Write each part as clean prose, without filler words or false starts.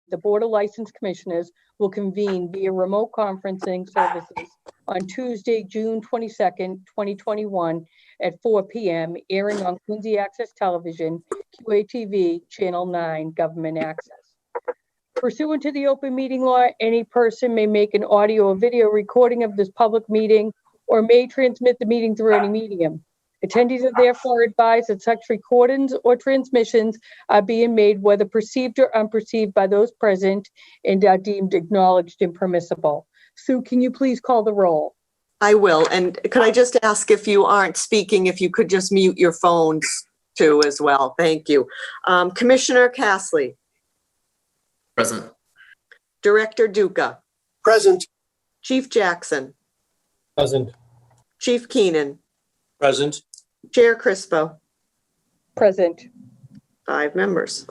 The Board of License Commissioners will convene via remote conferencing services on Tuesday, June 22nd, 2021 at 4 p.m., airing on Quincy Access Television, QATV, Channel 9, Government Access. Pursuant to the open meeting law, any person may make an audio or video recording of this public meeting or may transmit the meeting through any medium. Attendees are therefore advised that such recordings or transmissions are being made whether perceived or unperceived by those present and are deemed acknowledged and permissible. Sue, can you please call the roll? I will. And could I just ask, if you aren't speaking, if you could just mute your phones too as well? Thank you. Commissioner Castley. Present. Director Duca. Present. Chief Jackson. Present. Chief Keenan. Present. Chair Crispo. Present. 5 members.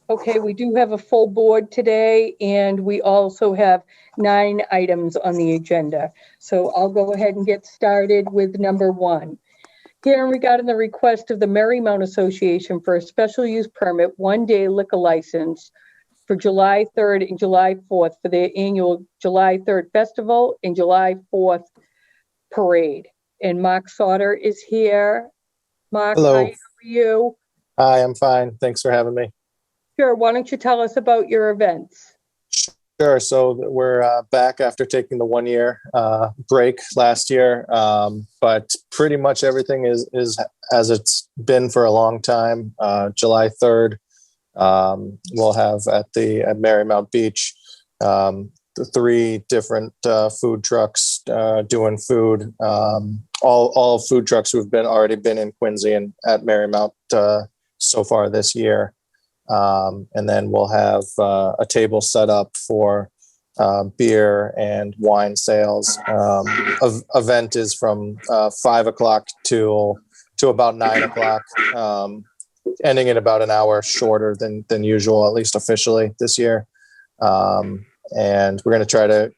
Okay, we do have a full board today, and we also have 9 items on the agenda. So I'll go ahead and get started with number 1. Hearing regarding the request of the Marymount Association for a special use permit 1-day liquor license for July 3rd and July 4th for their annual July 3rd festival and July 4th parade. And Mark Sauter is here. Mark, Hello. hi, how are you? Hi, I'm fine. Thanks for having me. Sure, why don't you tell us about your events? Sure. So we're back after taking the 1-year break last year, but pretty much everything is as it's been for a long time. July 3rd, we'll have at Marymount Beach the 3 different food trucks doing food. All food trucks who've already been in Quincy and at Marymount so far this year. And then we'll have a table set up for beer and wine sales. Event is from 5 o'clock to about 9 o'clock, ending at about an hour shorter than usual, at least officially this year. And we're going to try to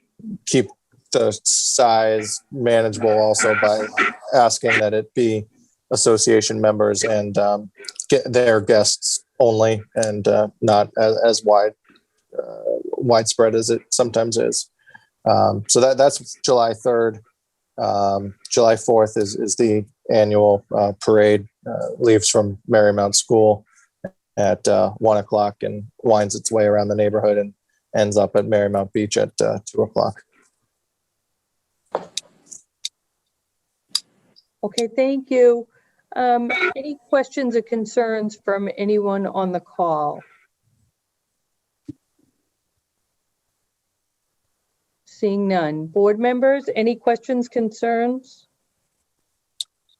keep the size manageable also by asking that it be association members and get their guests only, and not as widespread as it sometimes is. So that's July 3rd. July 4th is the annual parade, leaves from Marymount School at 1 o'clock and winds its way around the neighborhood and ends up at Marymount Beach at 2 o'clock. Okay, thank you. Any questions or concerns from anyone on the call? Seeing none. Board members, any questions, concerns?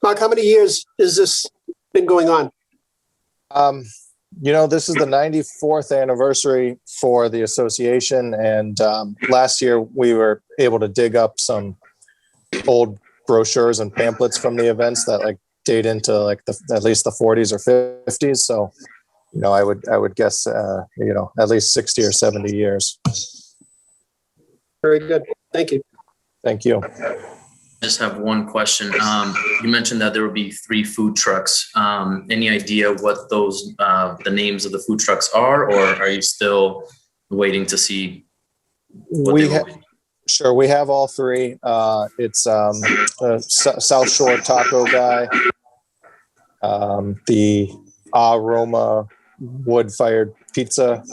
Mark, how many years has this been going on? This is the 94th anniversary for the association, and last year we were able to dig up some old brochures and pamphlets from the events that date into at least the 40s or 50s. So, I would guess at least 60 or 70 years. Very good. Thank you. Thank you. I just have one question. You mentioned that there will be 3 food trucks. Any idea what those, the names of the food trucks are, or are you still waiting to see what they will be? Sure, we have all 3. It's South Shore Taco Guy, the Aroma Wood-Fired Pizza,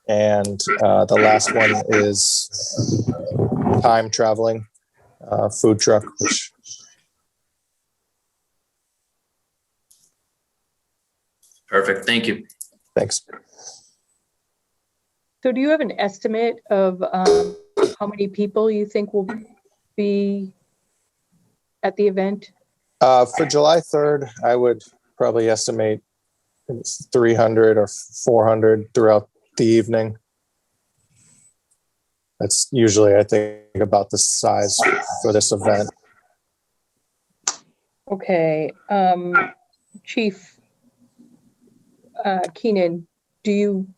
and the last one is Time Traveling Food Truck. Perfect. Thank you. Thanks. So do you have an estimate of how many people you think will be at the event? For July 3rd, I would probably estimate 300 or 400 throughout the evening. That's usually, I think, about the size for this event. Okay, Chief Keenan, do you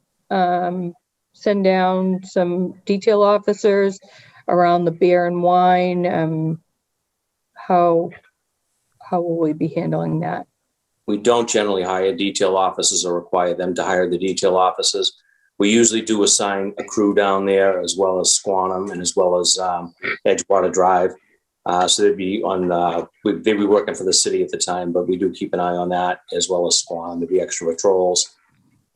send down some detail officers? around the beer and wine. How will we be handling that? We don't generally hire detail officers or require them to hire the detail officers. We usually do assign a crew down there, as well as Squantum and as well as Edgewater Drive. So they'd be working for the city at the time, but we do keep an eye on that, as well as Squantum. There'd be extra patrols.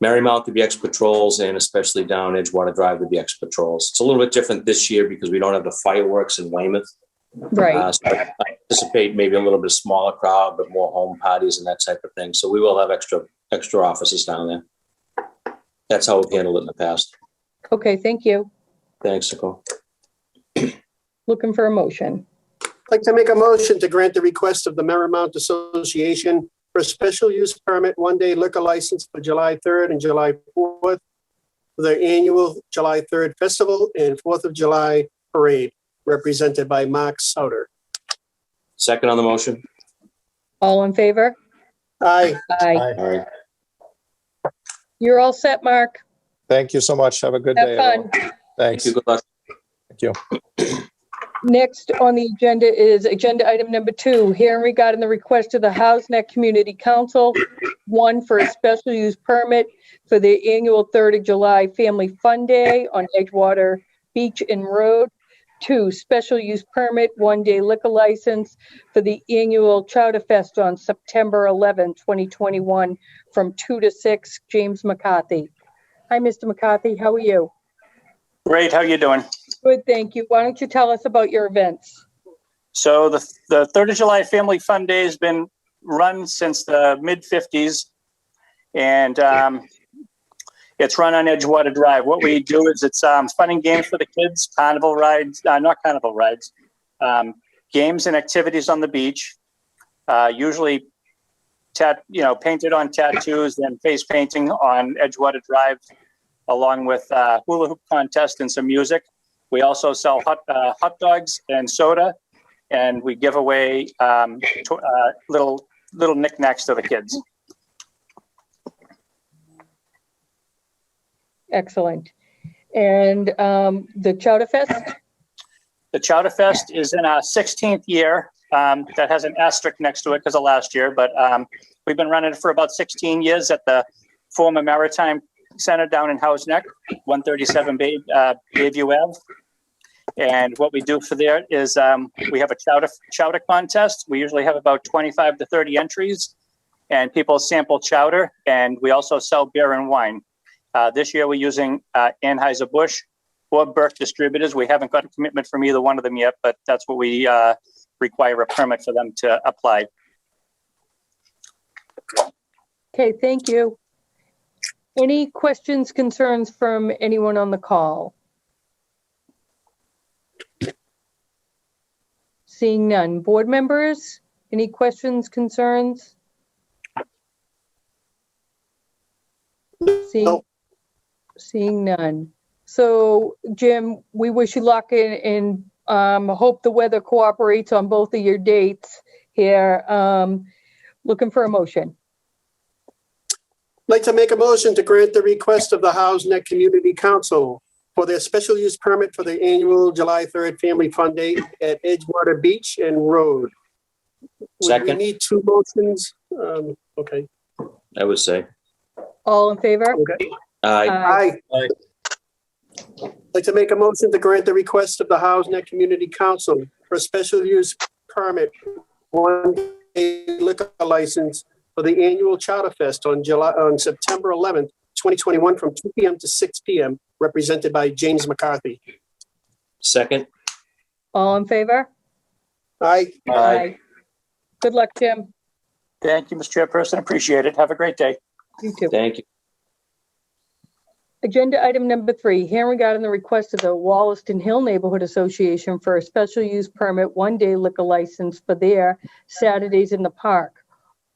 Marymount would be extra patrols, and especially down Edgewater Drive would be extra patrols. It's a little bit different this year because we don't have the fireworks in Weymouth. Right. So I anticipate maybe a little bit smaller crowd, but more home parties and that type of thing. So we will have extra officers down there. That's how we've handled it in the past. Okay, thank you. Thanks, Nicole. Looking for a motion. I'd like to make a motion to grant the request of the Marymount Association for a special use permit one-day liquor license for July 3rd and July 4th for their annual July 3rd festival and 4th of July parade, represented by Mark Souter. Second on the motion. All in favor? Aye. Aye. All right. You're all set, Mark. Thank you so much. Have a good Have day. fun. everyone. Thank Thanks. you. Good luck. Thank you. Next on the agenda is agenda item number 2, hearing regarding the request of the HouseNet Community Council, 1, for a special use permit for the annual 3rd of July Family Fun Day on Edgewater Beach and Road. 2, special use permit, one-day liquor license for the annual Chowder Fest on September 11, 2021, from 2 to 6, James McCarthy. Hi, Mr. McCarthy, how are you? Great, how you doing? Good, thank you. Why don't you tell us about your events? So the 3rd of July Family Fun Day has been run since the mid-50s, and it's run on Edgewater Drive. What we do is it's fun and games for the kids, carnival rides, not carnival rides, games and activities on the beach, usually painted on tattoos and face painting on Edgewater Drive, along with hula hoop contest and some music. We also sell hot dogs and soda, and we give away little knickknacks to the kids. Excellent. And the Chowder Fest? The Chowder Fest is in our 16th year. That has an asterisk next to it because of last year, but we've been running it for about 16 years at the former Maritime Center down in HouseNet, 137 Bayview Ave. And what we do for there is we have a chowder contest. We usually have about 25 to 30 entries, and people sample chowder, and we also sell beer and wine. This year we're using Anheuser-Busch or Burke Distributors. We haven't got a commitment from either one of them yet, but that's what we require a permit for them to apply. Okay, thank you. Any questions, concerns from anyone on the call? Seeing none. Board members, any questions, concerns? No. Seeing none. So, Jim, we wish you luck and hope the weather cooperates on both of your dates here. Looking for a motion. I'd like to make a motion to grant the request of the HouseNet Community Council for their special use permit for the annual July 3rd Family Fun Day at Edgewater Beach and Road. Second. We need 2 motions. Okay. I would say. All in favor? Okay. Aye. Aye. I'd like to make a motion to grant the request of the HouseNet Community Council for a special use permit, one-day liquor license for the annual Chowder Fest on September 11th, 2021, from 2 p.m. to 6 p.m., represented by James McCarthy. Second. All in favor? Aye. Aye. Good luck, Jim. Thank you, Mr. Chairperson. Appreciate it. Have a great day. You too. Thank you. Agenda item number 3, hearing regarding the request of the Wollaston Hill Neighborhood Association for a special use permit, one-day liquor license for their Saturdays in the Park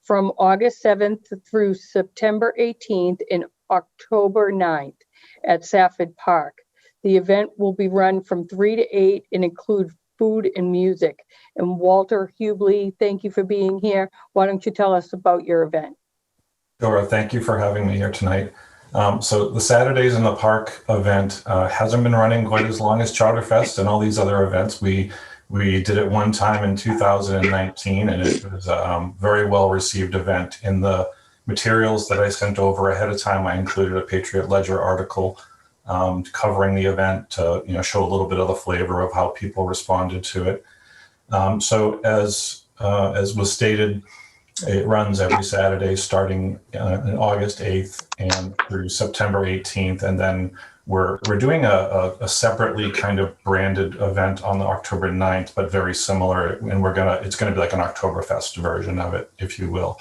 from August 7th through September 18th and October 9th at Safford Park. The event will be run from 3 to 8 and include food and music. And Walter Hubley, thank you for being here. Why don't you tell us about your event? Sure. Thank you for having me here tonight. So the Saturdays in the Park event hasn't been running quite as long as Charterfest and all these other events. We did it one time in 2019, and it was a very well received event. In the materials that I sent over ahead of time, I included a Patriot Ledger article covering the event to show a little bit of the flavor of how people responded to it. So as was stated, it runs every Saturday starting on August 8th and through September 18th. And then we're doing a separately kind of branded event on the October 9th, but very similar. And it's gonna be like an Oktoberfest version of it, if you will.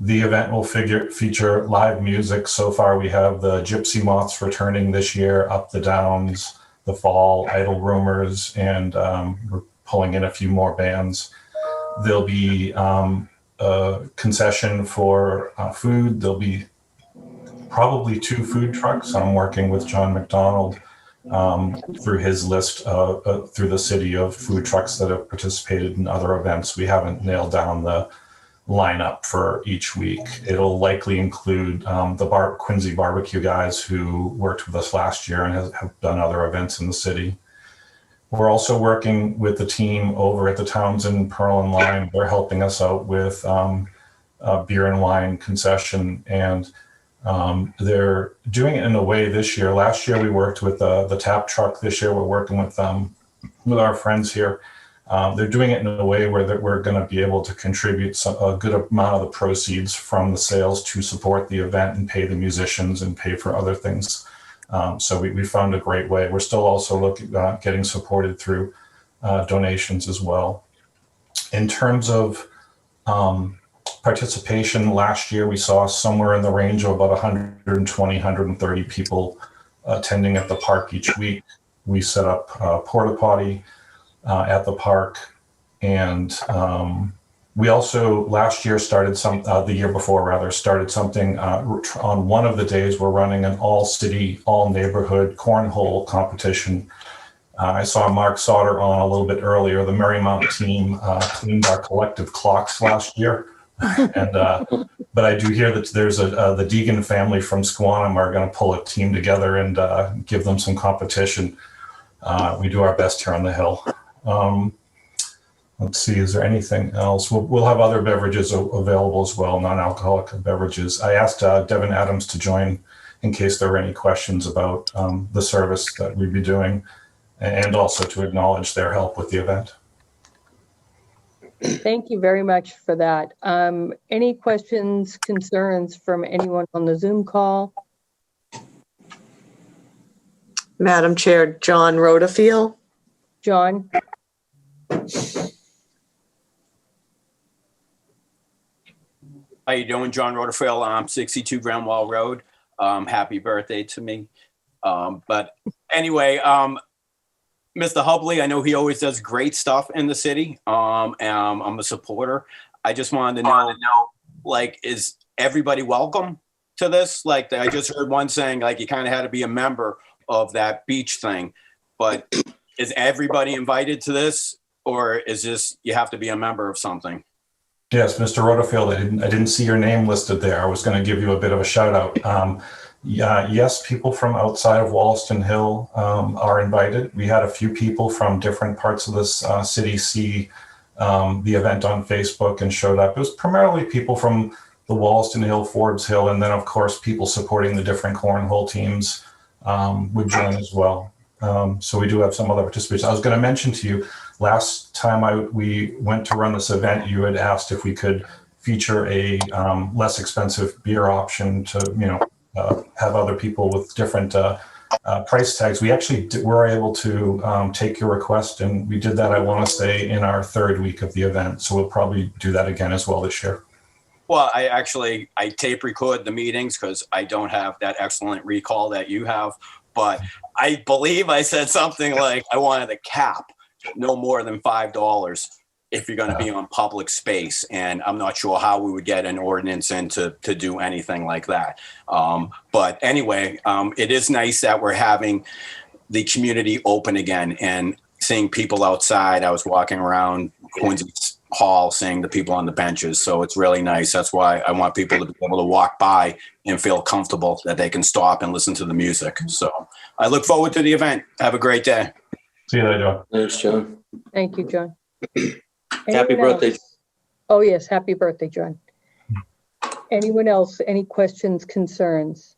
The event will feature live music. So far, we have the Gypsy Moths returning this year, Up the Downs, The Fall, Idle Rumors, and we're pulling in a few more bands. There'll be a concession for food. There'll be probably 2 food trucks. I'm working with John McDonald through his list through the city of food trucks that have participated in other events. We haven't nailed down the lineup for each week. It'll likely include the Quincy Barbecue guys who worked with us last year and have done other events in the city. We're also working with the team over at the Townsend Pearl and Lime. They're helping us out with beer and wine concession, and they're doing it in a way this year. Last year we worked with the tap truck. This year we're working with our friends here. They're doing it in a way where we're going to be able to contribute a good amount of the proceeds from the sales to support the event and pay the musicians and pay for other things. So we found a great way. We're still also looking getting supported through donations as well. In terms of participation, last year we saw somewhere in the range of about 120, 130 people attending at the park each week. We set up a porta potty at the park, and we also last year started the year before rather started something on one of the days. We're running an all city, all neighborhood cornhole competition. I saw Mark Sauter on a little bit earlier. The Marymount team cleaned our collective clocks last year. And but I do hear that there's the Deegan family from Squantum are going to pull a team together and give them some competition. We do our best here on the Hill. Let's see, is there anything else? We'll have other beverages available as well, non-alcoholic beverages. I asked Devin Adams to join in case there were any questions about the service that we'd be doing, and also to acknowledge their help with the event. Thank you very much for that. Any questions, concerns from anyone on the Zoom call? Madam Chair, John Rodafiel. John? How you doing, John Rodafiel? I'm 62 Grand Wall Road. Happy birthday to me. But anyway, Mr. Hubley, I know he always does great stuff in the city. And I'm a supporter. I just wanted to know, like, is everybody welcome to this? Like, I just heard one saying, like, you kind of had to be a member of that beach thing. But is everybody invited to this, or is this you have to be a member of something? Yes, Mr. Rodafield, I didn't see your name listed there. I was going to give you a bit of a shout out. Yes, people from outside of Wollaston Hill are invited. We had a few people from different parts of this city see the event on Facebook and showed up. It was primarily people from the Wollaston Hill, Forbes Hill, and then of course people supporting the different cornhole teams would join as well. So we do have some other participants. I was going to mention to you, last time we went to run this event, you had asked if we could feature a less expensive beer option to, have other people with different price tags. We actually were able to take your request, and we did that, I want to say, in our third week of the event. So we'll probably do that again as well this year. Well, I tape record the meetings because I don't have that excellent recall that you have. But I believe I said something like I wanted a cap no more than $5 if you're going to be on public space. And I'm not sure how we would get an ordinance in to do anything like that. But anyway, it is nice that we're having the community open again and seeing people outside. I was walking around Quincy hall seeing the people on the benches. So it's really nice. That's why I want people to be able to walk by and feel comfortable that they can stop and listen to the music. So I look forward to the event. Have a great day. See you later, John. Thanks, John. Thank you, John. Happy Anyone birthday. else? Oh, yes, happy birthday, John. Anyone else, any questions, concerns?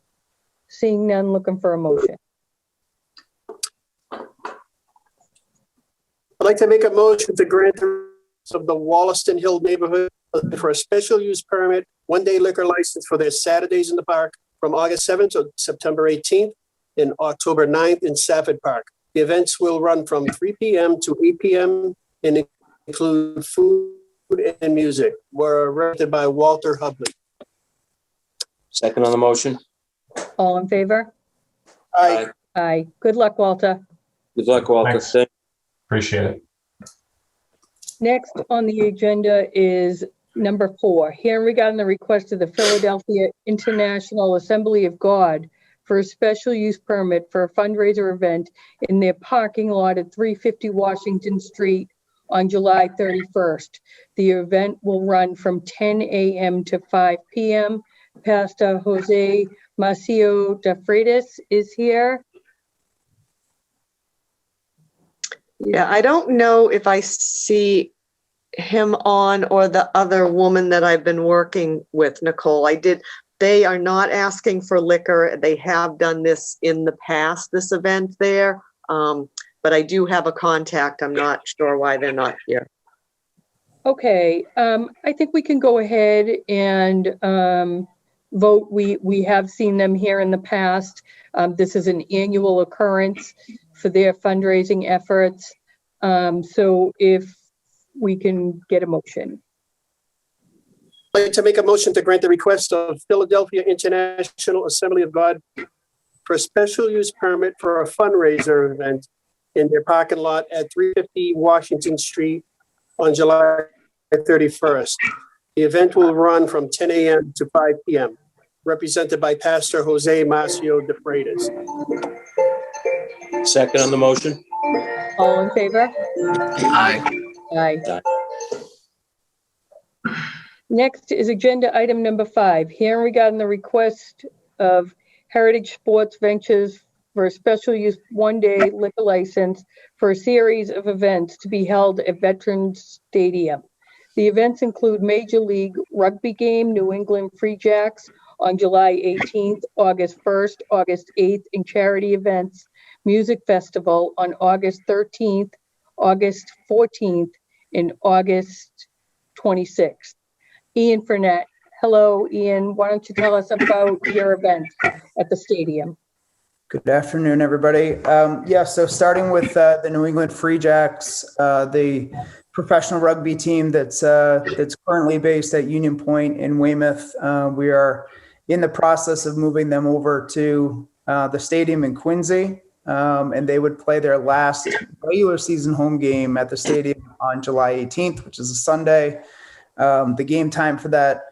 Seeing none, looking for a motion. I'd like to make a motion to grant the request of the Wollaston Hill neighborhood for a special use permit, one-day liquor license for their Saturdays in the Park from August 7th to September 18th and October 9th in Safford Park. The events will run from 3 p.m. to 8 p.m. and include food and music. Were rented by Walter Hubley. Second on the motion. All in favor? Aye. Aye. Good luck, Walter. Good luck, Walter. Thanks. Appreciate it. Next on the agenda is number 4, hearing regarding the request of the Philadelphia International Assembly of God for a special use permit for a fundraiser event in their parking lot at 350 Washington Street on July 31st. The event will run from 10 a.m. to 5 p.m. Pastor Jose Macio de Freitas is here. Yeah, I don't know if I see him on or the other woman that I've been working with, Nicole. They are not asking for liquor. They have done this in the past, this event there. But I do have a contact. I'm not sure why they're not here. Okay, I think we can go ahead and vote. We have seen them here in the past. This is an annual occurrence for their fundraising efforts. So if we can get a motion. I'd like to make a motion to grant the request of Philadelphia International Assembly of God for a special use permit for a fundraiser event in their parking lot at 350 Washington Street on July 31st. The event will run from 10 a.m. to 5 p.m. Represented by Pastor Jose Macio de Freitas. Second on the motion. All in favor? Aye. Aye. Next is agenda item number 5, hearing regarding the request of Heritage Sports Ventures for a special use one-day liquor license for a series of events to be held at Veterans Stadium. The events include Major League Rugby game, New England Free Jacks on July 18th, August 1st, August 8th, and charity events, Music Festival on August 13th, August 14th, and August 26th. Ian Furnett. Hello, Ian. Why don't you tell us about your event at the stadium? Good afternoon, everybody. So starting with the New England Free Jacks, the professional rugby team that's currently based at Union Point in Weymouth. We are in the process of moving them over to the stadium in Quincy, and they would play their last regular season home game at the stadium on July 18th, which is a Sunday. The game time for that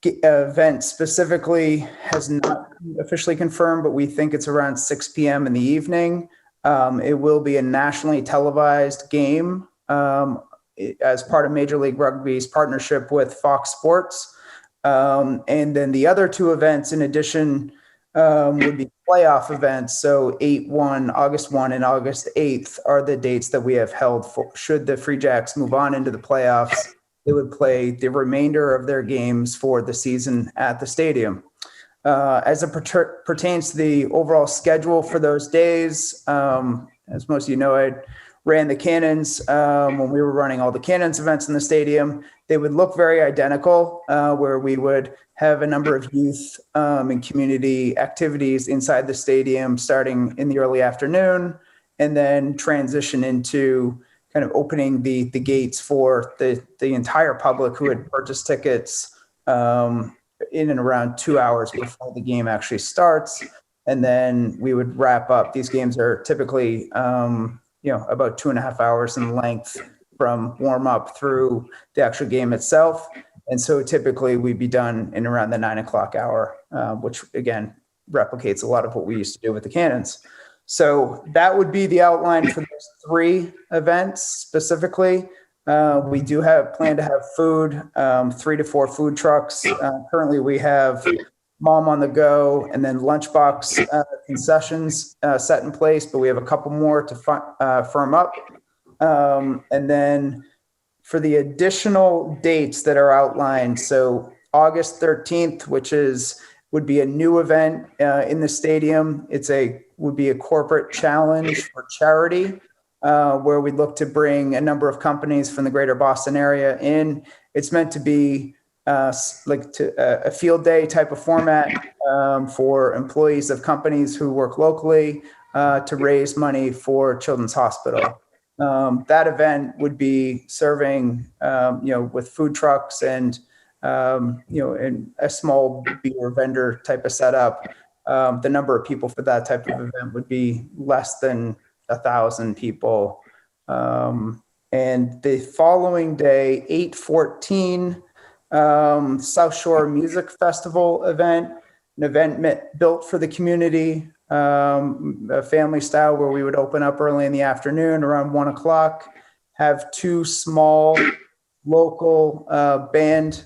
event specifically has not officially confirmed, but we think it's around 6 p.m. in the evening. It will be a nationally televised game as part of Major League Rugby's partnership with Fox Sports. And then the other two events in addition would be playoff events. So August 1 and August 8th are the dates that we have held for. Should the Free Jacks move on into the playoffs, they would play the remainder of their games for the season at the stadium. As it pertains to the overall schedule for those days, as most of you know, I ran the Cannons when we were running all the Cannons events in the stadium. They would look very identical, where we would have a number of youth and community activities inside the stadium starting in the early afternoon, and then transition into kind of opening the gates for the entire public who had purchased tickets in and around 2 hours before the game actually starts. And then we would wrap up. These games are typically, about 2.5 hours in length from warm up through the actual game itself. And so typically we'd be done in around the 9 o'clock hour, which again, replicates a lot of what we used to do with the Cannons. So that would be the outline for those three events specifically. We do plan to have food, 3 to 4 food trucks. Currently, we have Mom on the Go and then Lunchbox concessions set in place, but we have a couple more to firm up. And then for the additional dates that are outlined, so August 13th, which would be a new event in the stadium. Would be a corporate challenge for charity, where we'd look to bring a number of companies from the greater Boston area in. It's meant to be a field day type of format for employees of companies who work locally to raise money for Children's Hospital. That event would be serving, with food trucks and and a small beer vendor type of setup. The number of people for that type of event would be less than 1,000 people. And the following day, 8/14, South Shore Music Festival event, an event built for the community, a family style where we would open up early in the afternoon around 1 o'clock, have 2 small local band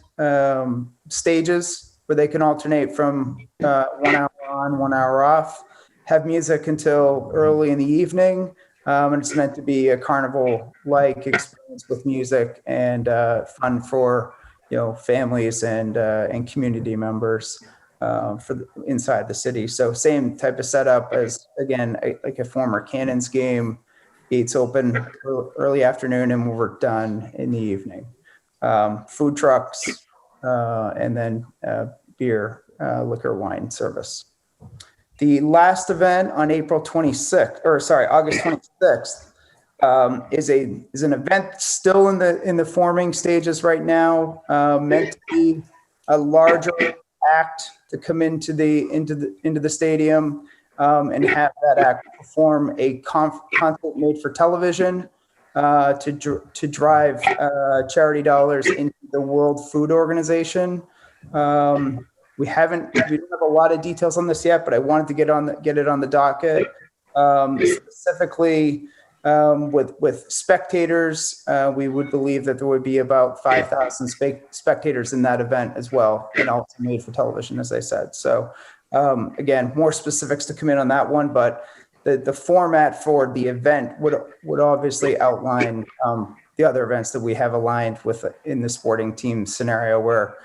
stages where they can alternate from 1 hour on, 1 hour off, have music until early in the evening. And it's meant to be a carnival-like experience with music and fun for families and community members inside the city. So same type of setup as, again, like a former Cannons game. Gates open early afternoon and we're done in the evening. Food trucks and then beer, liquor, wine service. The last event on August 26th, is an event still in the forming stages right now, meant to be a larger act to come into the stadium and have that act perform a concert made for television to drive charity dollars into the World Food Organization. We don't have a lot of details on this yet, but I wanted to get it on the docket. Specifically, with spectators, we would believe that there would be about 5,000 spectators in that event as well, and also made for television, as I said. So, again, more specifics to come in on that one, but the format for the event would obviously outline the other events that we have aligned with in the sporting team scenario, where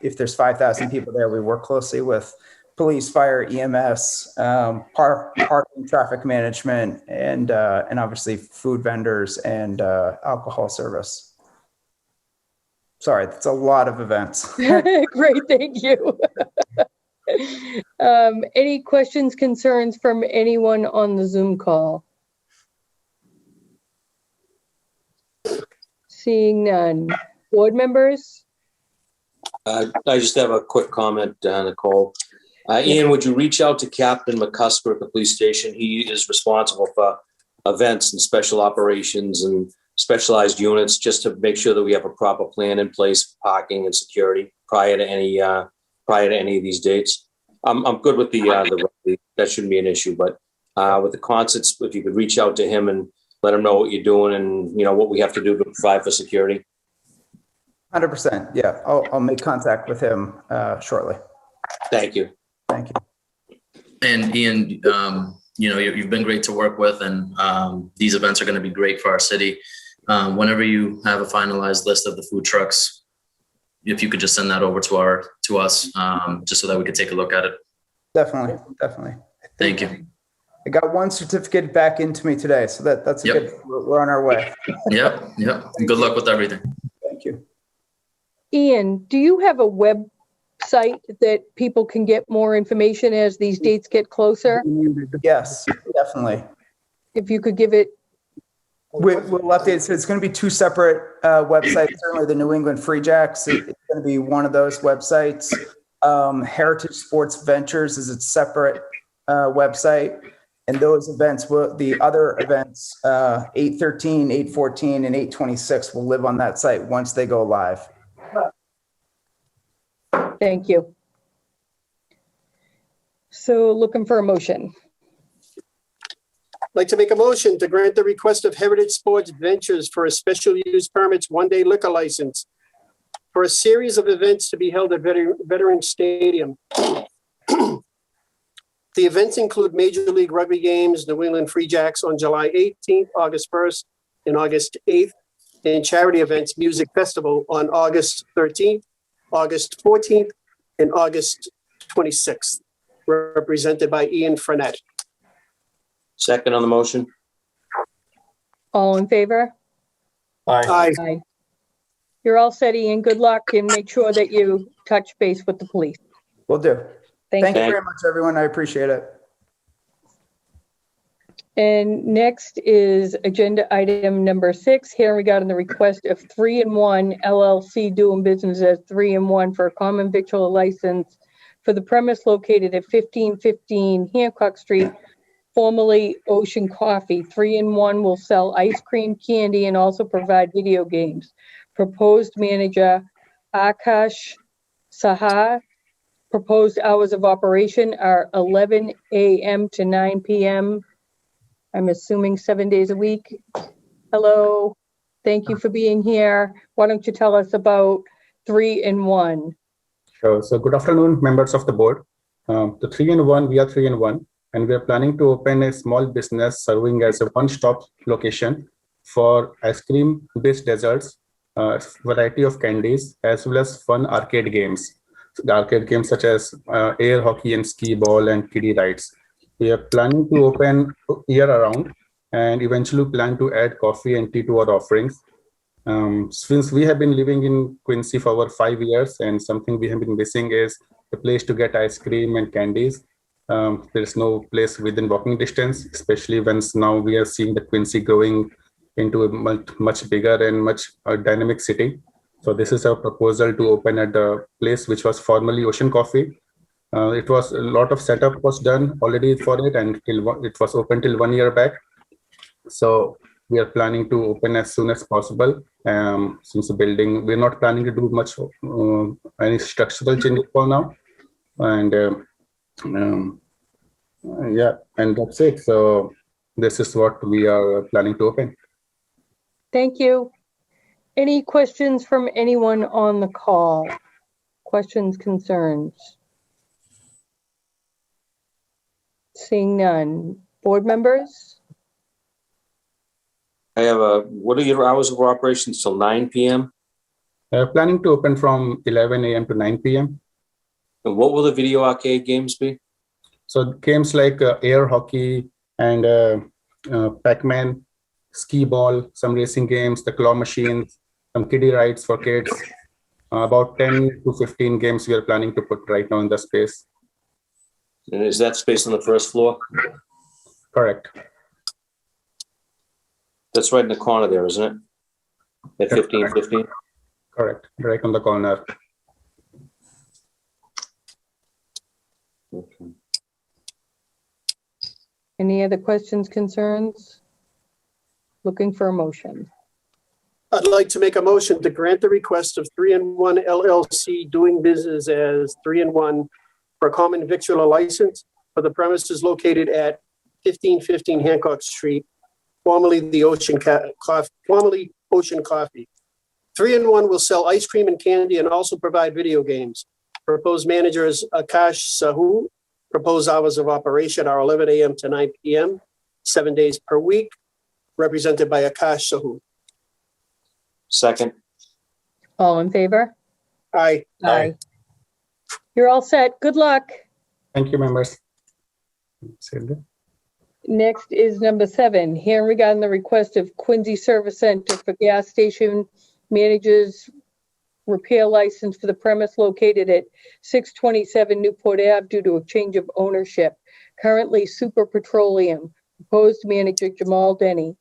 if there's 5,000 people there, we work closely with police, fire, EMS, parking, traffic management, and obviously food vendors and alcohol service. Sorry, that's a lot of events. Great, thank you. Any questions, concerns from anyone on the Zoom call? Seeing none. Board members? I just have a quick comment, Nicole. Ian, would you reach out to Captain McCusker at the police station? He is responsible for events and special operations and specialized units, just to make sure that we have a proper plan in place for parking and security prior to any of these dates. I'm good with the rugby. That shouldn't be an issue, but with the concerts, if you could reach out to him and let him know what you're doing and what we have to do to provide for security. 100%. Yeah, I'll make contact with him shortly. Thank you. Thank you. And Ian, you've been great to work with, and these events are going to be great for our city. Whenever you have a finalized list of the food trucks, if you could just send that over to us, just so that we could take a look at it. Definitely. Thank you. I got one certificate back into me today, so that's Yep. good. We're on our way. Yep. Good luck with everything. Thank you. Ian, do you have a website that people can get more information as these dates get closer? Yes, definitely. If you could give it. We'll update. So it's going to be 2 separate websites. Certainly the New England Free Jacks is going to be one of those websites. Heritage Sports Ventures is its separate website. And those events, the other events, 8/13, 8/14, and 8/26 will live on that site once they go live. Thank you. So looking for a motion. I'd like to make a motion to grant the request of Heritage Sports Ventures for a special use permits one-day liquor license for a series of events to be held at Veterans Stadium. The events include Major League Rugby games, New England Free Jacks on July 18th, August 1st, and August 8th, and charity events, Music Festival on August 13th, August 14th, and August 26th, represented by Ian Frenette. Second on the motion? All in favor? Aye. Aye. You're all set, Ian. Good luck, and make sure that you touch base with the police. Will do. Thank Thank you. you very much, everyone. I appreciate it. And next is agenda item number 6, here regarding the request of 3-in-1 LLC doing business as 3-in-1 for a common victual license for the premise located at 1515 Hancock Street, formerly Ocean Coffee. 3-in-1 will sell ice cream, candy, and also provide video games. Proposed manager Akash Saha. Proposed hours of operation are 11 a.m. to 9 p.m. I'm assuming 7 days a week. Hello, thank you for being here. Why don't you tell us about 3-in-1? Sure. So good afternoon, members of the board. The 3-in-1, we are 3-in-1, and we are planning to open a small business serving as a one-stop location for ice cream-based desserts, variety of candies, as well as fun arcade games. So the arcade games such as air hockey and skee ball and kiddie rides. We are planning to open year-round and eventually plan to add coffee and tea to our offerings. Since we have been living in Quincy for over 5 years, and something we have been missing is a place to get ice cream and candies. There's no place within walking distance, especially once now we are seeing the Quincy growing into a much bigger and much dynamic city. So this is our proposal to open at the place which was formerly Ocean Coffee. It was a lot of setup was done already for it, and it was open till 1 year back. So we are planning to open as soon as possible. Since the building, we're not planning to do much any structural changes for now, and yeah, and that's it. So this is what we are planning to open. Thank you. Any questions from anyone on the call? Questions, concerns? Seeing none. Board members? I have what are your hours of operations till 9 p.m.? Planning to open from 11 a.m. to 9 p.m. And what will the video arcade games be? So games like air hockey and Pac-Man, skee ball, some racing games, the claw machines, some kiddie rides for kids. About 10 to 15 games we are planning to put right now in the space. And is that space on the first floor? Correct. That's right in the corner there, isn't it? At 1515? Correct. Right on the corner. Okay. Any other questions, concerns? Looking for a motion. I'd like to make a motion to grant the request of 3-in-1 LLC doing business as 3-in-1 for a common victular license for the premises located at 1515 Hancock Street, formerly Ocean Coffee. 3-in-1 will sell ice cream and candy and also provide video games. Proposed manager is Akash Sahu. Proposed hours of operation are 11 a.m. to 9 p.m., 7 days per week, represented by Akash Sahu. Second. All in favor? Aye. Aye. You're all set. Good luck. Thank you, members. Next is number 7, here regarding the request of Quincy Service Center for gas station managers repair license for the premise located at 627 Newport Ave due to a change of ownership. Currently Super Petroleum. Proposed manager Jamal Denny.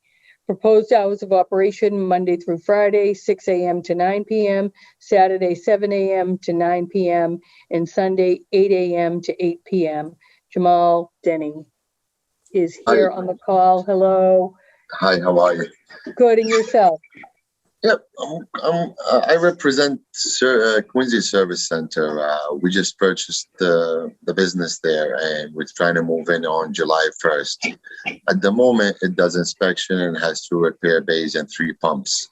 Proposed hours of operation Monday through Friday, 6 a.m. to 9 p.m., Saturday, 7 a.m. to 9 p.m., and Sunday, 8 a.m. to 8 p.m. Jamal Denny is here on the call. Hello. Hi, how are you? Good, and yourself? Yep, I represent Quincy Service Center. We just purchased the business there, and we're trying to move in on July 1st. At the moment, it does inspection and has 2 repair bays and 3 pumps.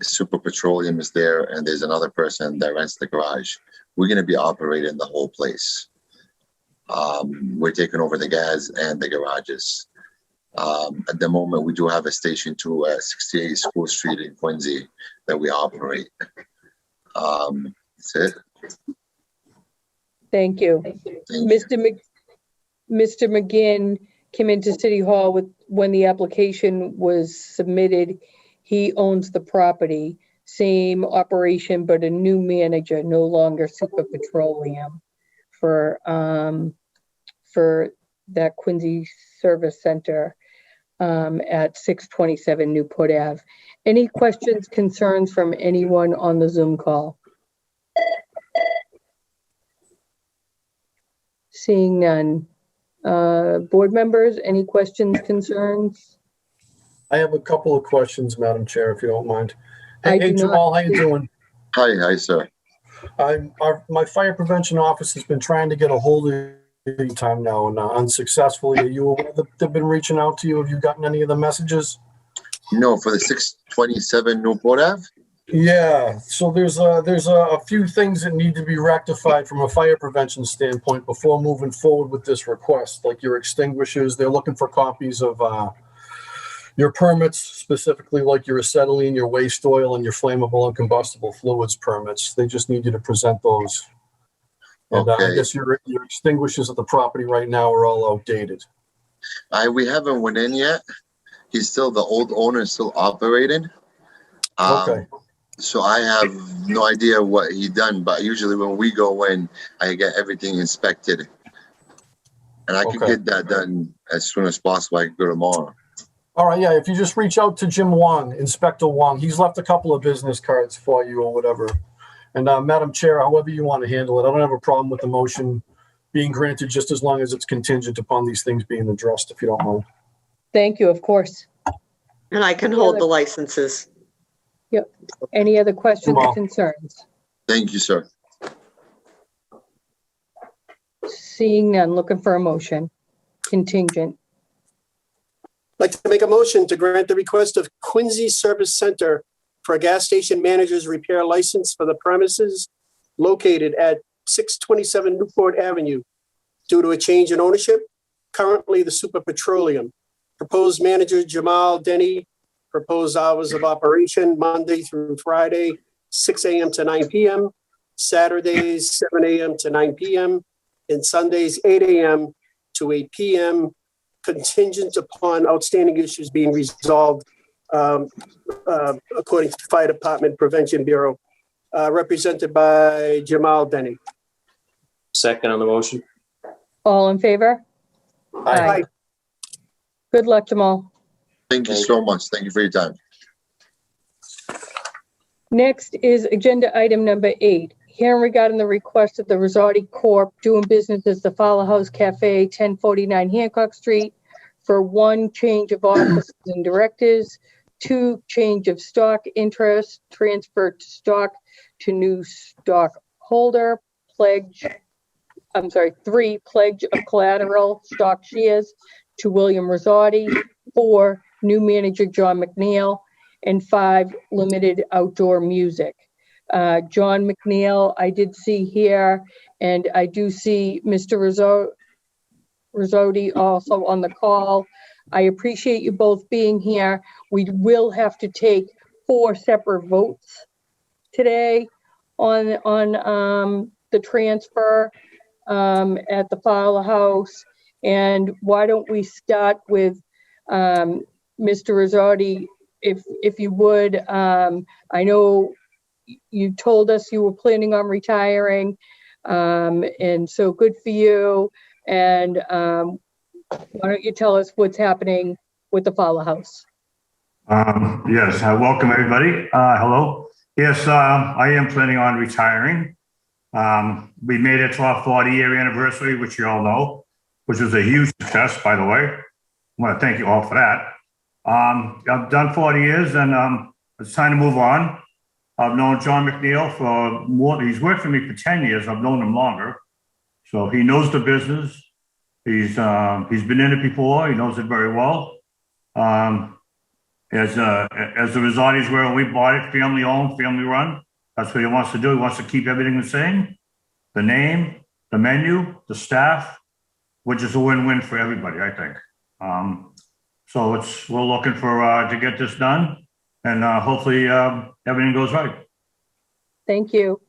Super Petroleum is there, and there's another person that rents the garage. We're going to be operating the whole place. We're taking over the gas and the garages. At the moment, we do have a station 2 at 68 School Street in Quincy that we operate. That's it. Thank you. Mr. McGinn came into City Hall when the application was submitted. He owns the property, same operation, but a new manager, no longer Super Petroleum for that Quincy Service Center at 627 Newport Ave. Any questions, concerns from anyone on the Zoom call? Seeing none. Board members, any questions, concerns? I have a couple of questions, Madam Chair, if you don't mind. I Hey, do not. Jamal, how you doing? Hi, sir. My fire prevention office has been trying to get a hold of you time now and unsuccessfully. Are you aware that they've been reaching out to you? Have you gotten any of the messages? No, for the 627 Newport Ave? Yeah, so there's a few things that need to be rectified from a fire prevention standpoint before moving forward with this request, like your extinguishers. They're looking for copies of your permits, specifically like your acetylene, your waste oil, and your flammable and combustible fluids permits. They just need you to present those. And I Okay. guess your extinguishers at the property right now are all outdated. We haven't went in yet. He's still, the old owner is still operating. Okay. So I have no idea what he done, but usually when we go in, I get everything inspected. And I could Okay. get that done as soon as possible. I could go tomorrow. All right, yeah, if you just reach out to Jim Wong, Inspector Wong, he's left a couple of business cards for you or whatever. And Madam Chair, however you want to handle it, I don't have a problem with the motion being granted just as long as it's contingent upon these things being addressed, if you don't mind. Thank you, of course. And I can hold the licenses. Any other questions or Jamal. concerns? Thank you, sir. Seeing none, looking for a motion. Contingent. I'd like to make a motion to grant the request of Quincy Service Center for a gas station manager's repair license for the premises located at 627 Newport Avenue due to a change in ownership. Currently, the Super Petroleum. Proposed manager Jamal Denny. Proposed hours of operation Monday through Friday, 6 a.m. to 9 p.m. Saturdays, 7 a.m. to 9 p.m. and Sundays, 8 a.m. to 8 p.m. Contingent upon outstanding issues being resolved according to the Fire Department Prevention Bureau, represented by Jamal Denny. Second on the motion. All in favor? Aye. Good luck, Jamal. Thank you so much. Thank you for your time. Next is agenda item number 8. Hearing regarding the request of the Rosati Corp. doing business as the Fowler House Cafe, 1049 Hancock Street, for 1, change of officers and directors, 2, change of stock interest, transfer to stock to new stock holder, 3, pledge of collateral stock shares to William Rosati, 4, new manager John McNeil, and 5, limited outdoor music. John McNeil, I did see here, and I do see Mr. Rosati also on the call. I appreciate you both being here. We will have to take 4 separate votes today on the transfer at the Fowler House. And why don't we start with Mr. Rosati, if you would. I know you told us you were planning on retiring, and so good for you. And why don't you tell us what's happening with the Fowler House? Yes, welcome everybody. Hello. Yes, I am planning on retiring. We made it to our 40-year anniversary, which you all know, which was a huge success, by the way. I want to thank you all for that. I've done 40 years, and it's time to move on. I've known John McNeil for he's worked for me for 10 years. I've known him longer. So he knows the business. He's been in it before. He knows it very well. As the Rosati's were when we bought it, family owned, family run. That's what he wants to do. He wants to keep everything the same. The name, the menu, the staff, which is a win-win for everybody, I think. So we're looking for to get this done, and hopefully everything goes right. Thank you.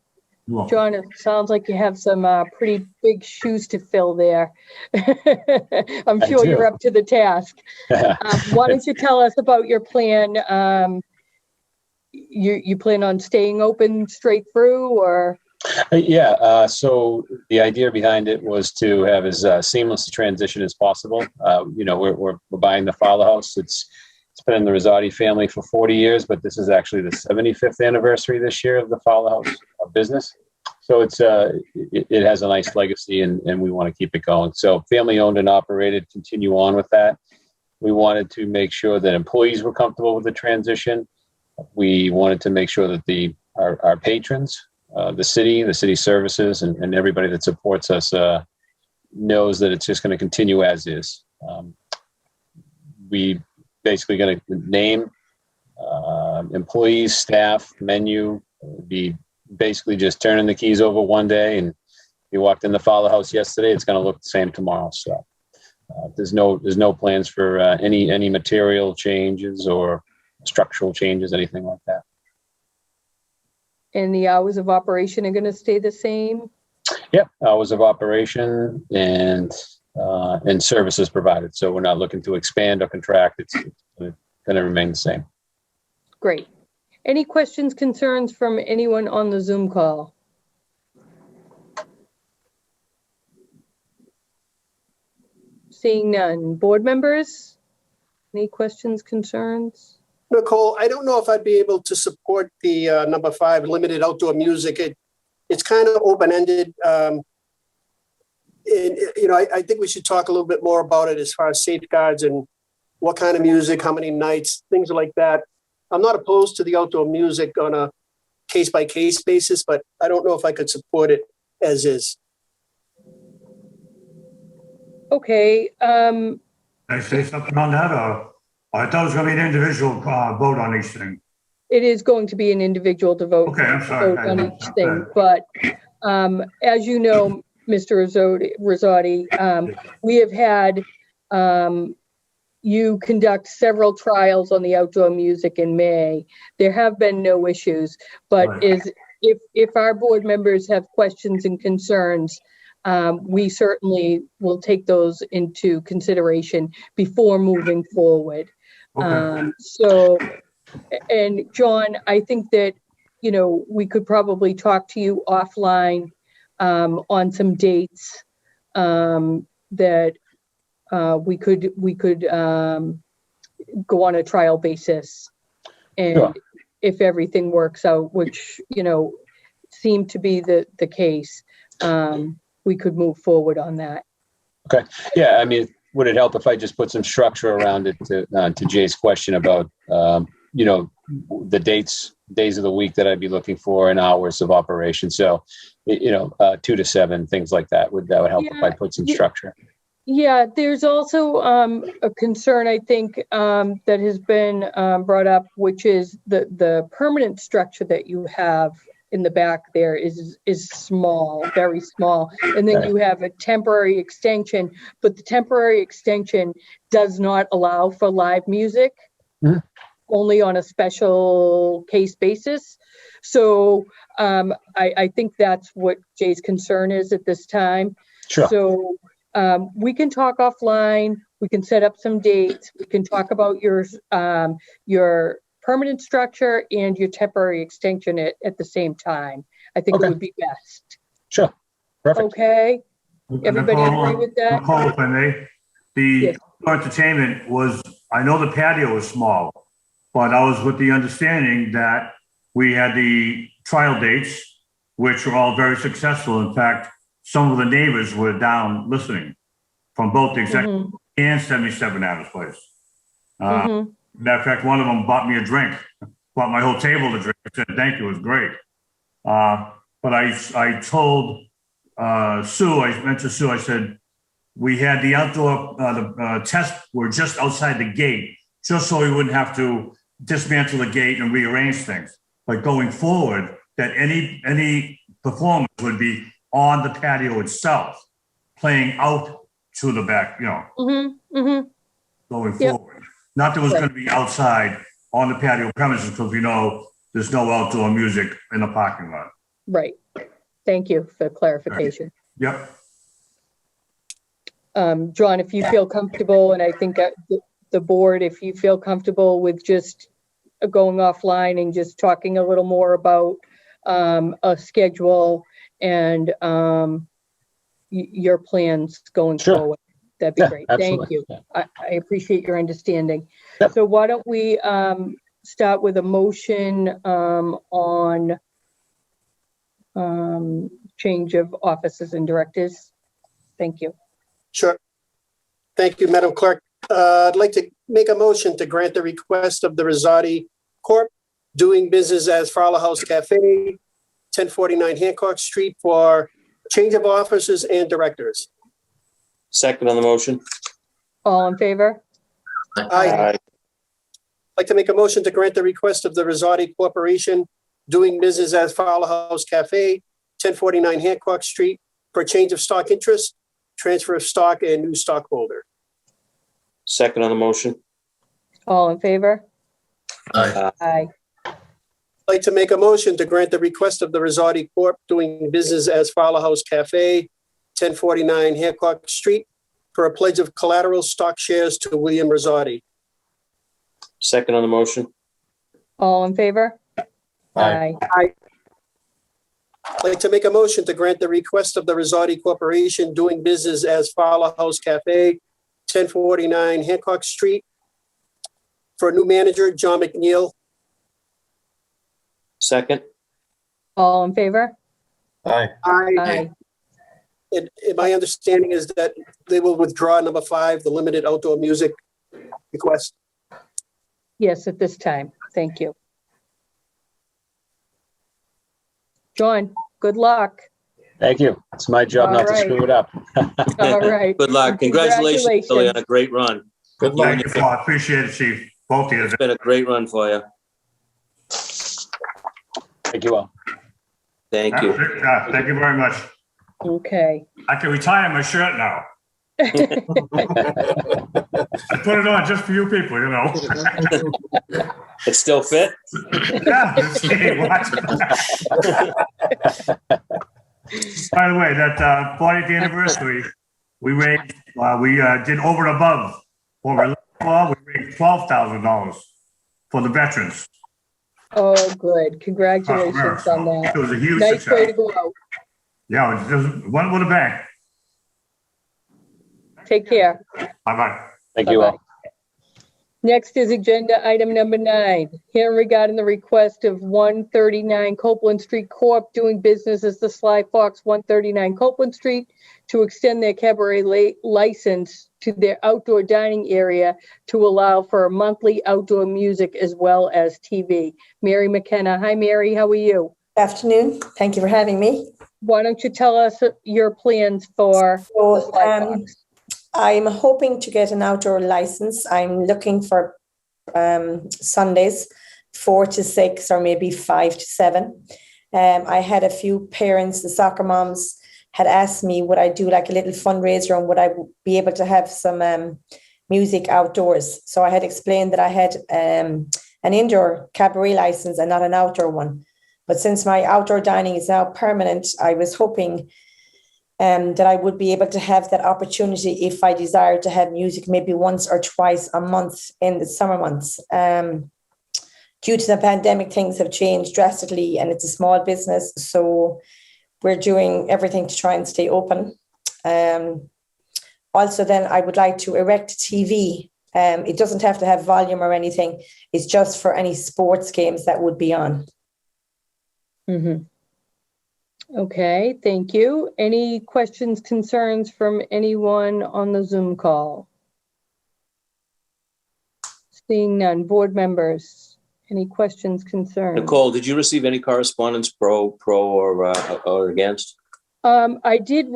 John, it sounds like you have some pretty big shoes to fill there. I'm sure you're up to the task. Why don't you tell us about your plan? You plan on staying open straight through, or? Yeah, so the idea behind it was to have as seamless a transition as possible. We're buying the Fowler House. It's been in the Rosati family for 40 years, but this is actually the 75th anniversary this year of the Fowler House business. So it has a nice legacy, and we want to keep it going. So family owned and operated, continue on with that. We wanted to make sure that employees were comfortable with the transition. We wanted to make sure that our patrons, the city services, and everybody that supports us knows that it's just going to continue as is. We basically going to name employees, staff, menu, be basically just turning the keys over one day, and you walked in the Fowler House yesterday, it's going to look the same tomorrow. So there's no plans for any material changes or structural changes, anything like that. And the hours of operation are going to stay the same? Yep, hours of operation and services provided. So we're not looking to expand or contract. It's going to remain the same. Great. Any questions, concerns from anyone on the Zoom call? Seeing none. Board members? Any questions, concerns? Nicole, I don't know if I'd be able to support the number 5, limited outdoor music. It's kind of open-ended. I think we should talk a little bit more about it as far as safeguards and what kind of music, how many nights, things like that. I'm not opposed to the outdoor music on a case-by-case basis, but I don't know if I could support it as is. Okay. Can I say something on that, or I thought it was going to be an individual vote on each thing? It is going to be an individual vote. Okay, I'm sorry. Vote on each thing, but as you know, Mr. Rosati, we have had you conduct several trials on the outdoor music in May. There have been no issues, but Right. if our board members have questions and concerns, we certainly will take those into consideration before moving forward. Okay. And John, I think that, we could probably talk to you offline on some dates that we could go on a trial basis. And Sure. if everything works out, which, seemed to be the case, we could move forward on that. Okay. Yeah. I mean, would it help if I just put some structure around it to Jay's question about, the days of the week that I'd be looking for and hours of operation? So, 2 to 7, things like that. That would help if I put some structure. Yeah, there's also a concern, I think, that has been brought up, which is the permanent structure that you have in the back there is small, very small. And then you have a temporary extension, but the temporary extension does not allow for live music, only on a special case basis. So I think that's what Jay's concern is at this time. Sure. So we can talk offline. We can set up some dates. We can talk about your permanent structure and your temporary extension at the same time. I think it would be best. Sure. Perfect. Okay. Everybody agree with that? Nicole, if I may, the entertainment was, I know the patio was small, but I was with the understanding that we had the trial dates, which were all very successful. In fact, some of the neighbors were down listening from both the executive and 77 Adams Place. Matter of fact, one of them bought me a drink bought my whole table to drink. I said, thank you, it was great. But I told Sue, I mentioned Sue, I said, we had the outdoor, tests were just outside the gate, just so we wouldn't have to dismantle the gate and rearrange things. But going forward, that any performance would be on the patio itself, playing out to the back, going forward. Not that it was going to be outside on the patio premises, because we know there's no outdoor music in the parking lot. Right. Thank you for clarification. Yep. John, if you feel comfortable, and I think the board, if you feel comfortable with just going offline and just talking a little more about a schedule and your plans going forward, that'd be great. Absolutely. Thank you. I appreciate your understanding. So why don't we start with a motion on change of officers and directors? Thank you. Sure. Thank you, Madam Clerk. I'd like to make a motion to grant the request of the Rosati Corp. doing business as Fowler House Cafe, 1049 Hancock Street, for change of officers and directors. Second on the motion. All in favor? Aye. I'd like to make a motion to grant the request of the Rosati Corporation doing business as Fowler House Cafe, 1049 Hancock Street, for change of stock interest, transfer of stock, and new stockholder. Second on the motion. All in favor? Aye. Aye. I'd like to make a motion to grant the request of the Rosati Corp. doing business as Fowler House Cafe, 1049 Hancock Street, for a pledge of collateral stock shares to William Rosati. Second on the motion. All in favor? Aye. I'd like to make a motion to grant the request of the Rosati Corporation doing business as Fowler House Cafe, 1049 Hancock Street, for a new manager, John McNeil. Second. All in favor? Aye. Aye. And my understanding is that they will withdraw number 5, the limited outdoor music request. Yes, at this time. Thank you. John, good luck. Thank you. It's my job not to All right. screw it up. All right. Good luck. Congratulations, Billy, on a great run. Good luck. Thank you, I appreciate it, Chief. Both of you. It's been a great run for you. Thank you all. Thank you. Thank you very much. Okay. I can retire my shirt now. I put it on just for you people, you know. It still fit? Yeah. Hey, what? By the way, that 40th anniversary, we raised, we did over and above what we're looking for. We raised $12,000 for the veterans. Oh, good. Congratulations on that. It was a huge Nice way to success. go out. Yeah, it was one with a bang. Take care. Bye-bye. Thank you all. Next is agenda item number 9. Hearing regarding the request of 139 Copeland Street Corp. doing business as the Sly Fox 139 Copeland Street to extend their cabaret license to their outdoor dining area to allow for monthly outdoor music as well as TV. Mary McKenna. Hi, Mary. How are you? Afternoon. Thank you for having me. Why don't you tell us your plans for the Sly Fox? I'm hoping to get an outdoor license. I'm looking for Sundays, 4 to 6 or maybe 5 to 7. I had a few parents, the soccer moms, had asked me would I do like a little fundraiser and would I be able to have some music outdoors. So I had explained that I had an indoor cabaret license and not an outdoor one. But since my outdoor dining is now permanent, I was hoping that I would be able to have that opportunity if I desired to have music maybe once or twice a month in the summer months. Due to the pandemic, things have changed drastically and it's a small business. So we're doing everything to try and stay open. Also, then I would like to erect a TV. It doesn't have to have volume or anything. It's just for any sports games that would be on. Mm-hmm. Okay, thank you. Any questions, concerns from anyone on the Zoom call? Seeing none. Board members, Any questions, concerns? Nicole, did you receive any correspondence pro or against? I did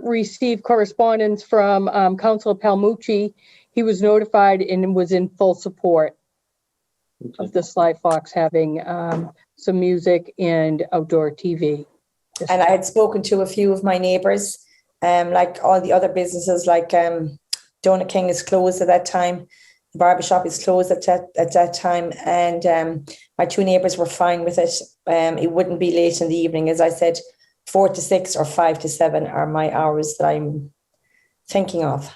receive correspondence from Councilor Palmucci. He was notified and was in full support of the Sly Fox having some music and outdoor TV. And I had spoken to a few of my neighbours, like all the other businesses, like Donut King is closed at that time. The barbershop is closed at that time. And my two neighbours were fine with it. It wouldn't be late in the evening. As I said, 4 to 6 or 5 to 7 are my hours that I'm thinking of.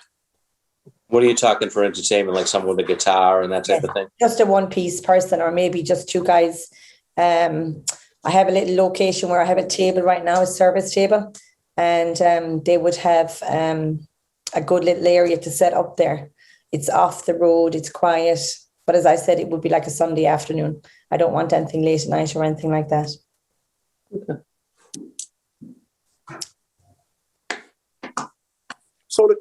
What are you talking for entertainment, like someone with a guitar and that type of thing? Just a one-piece person, or maybe just two guys. I have a little location where I have a table right now, a service table, and they would have a good little area to set up there. It's off the road, it's quiet, but as I said, it would be like a Sunday afternoon. I don't want anything late at night or anything like that. Okay. So,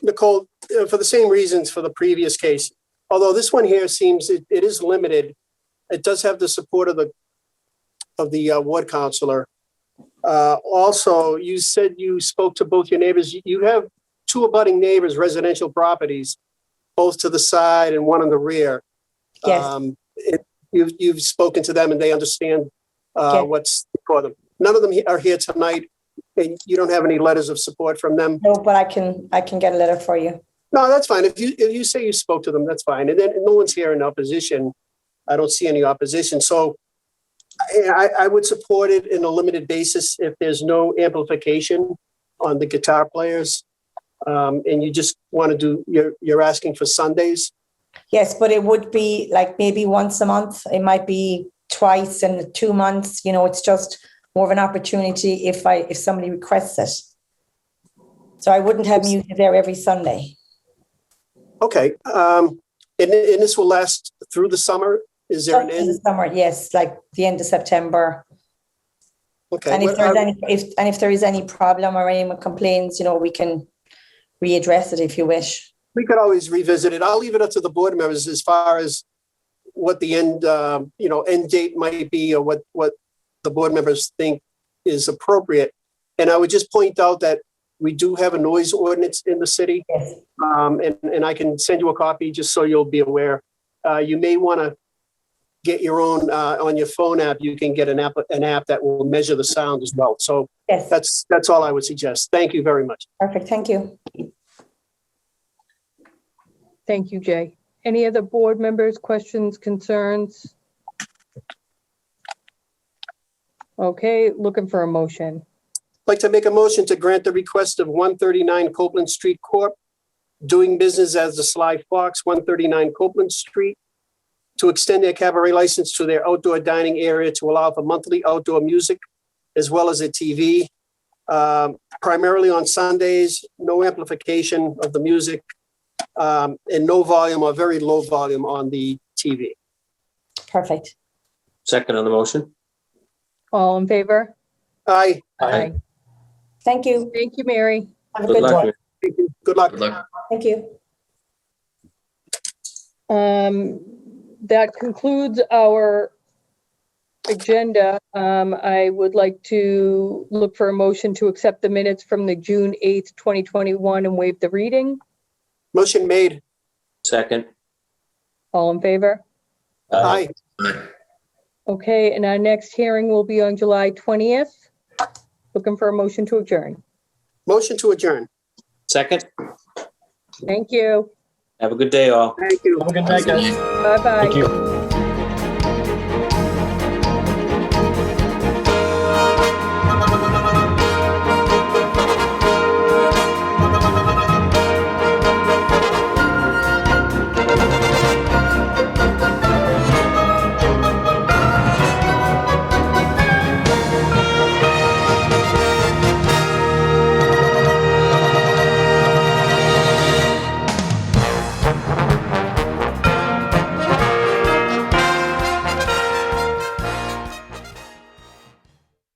Nicole, for the same reasons for the previous case, although this one here seems it is limited, it does have the support of the ward councillor. Also, you said you spoke to both your neighbors. You have two abutting neighbors, residential properties, both to the side and one in the rear. Yes. You've spoken to them and they understand what's for them. None of them are here tonight, and you don't have any letters of support from them. No, but I can get a letter for you. No, that's fine. If you say you spoke to them, that's fine. And then no one's here in opposition. I don't see any opposition. So I would support it in a limited basis if there's no amplification on the guitar players. And you just want to do, you're asking for Sundays. Yes, but it would be like maybe once a month. It might be twice in 2 months. You know, it's just more of an opportunity if somebody requests it. So I wouldn't have music there every Sunday. Okay. And this will last through the summer? Is there an end? The summer, yes, like the end of September. Okay. And if there is any problem or anyone complains, you know, we can readdress it if you wish. We could always revisit it. I'll leave it up to the board members as far as what the end date might be, or what the board members think is appropriate. And I would just point out that we do have a noise ordinance in the city. Yes. And I can send you a copy just so you'll be aware. You may want to get your own on your phone app. You can get an app that will measure the sound as well. So yes, that's all I would suggest. Thank you very much. Perfect. Thank you. Thank you, Jay. Any other board members, questions, concerns? Okay, looking for a motion. I'd like to make a motion to grant the request of 139 Copeland Street Corp., doing business as the Sly Fox, 139 Copeland Street, to extend their cabaret license to their outdoor dining area to allow for monthly outdoor music, as well as a TV, primarily on Sundays, no amplification of the music, and no volume or very low volume on the TV. Perfect. Second on the motion? All in favor? Aye. Aye. Thank you. Thank you, Mary. Have a good luck. day. Thank you. Good luck. Good luck. Thank you. That concludes our agenda. I would like to look for a motion to accept the minutes from the June 8th, 2021 and waive the reading. Motion made. Second. All in favor? Aye. Okay, and our next hearing will be on July 20th. Looking for a motion to adjourn. Motion to adjourn. Second. Thank you. Have a good day, all. Thank you. Have a good night, guys. Bye-bye. Thank you.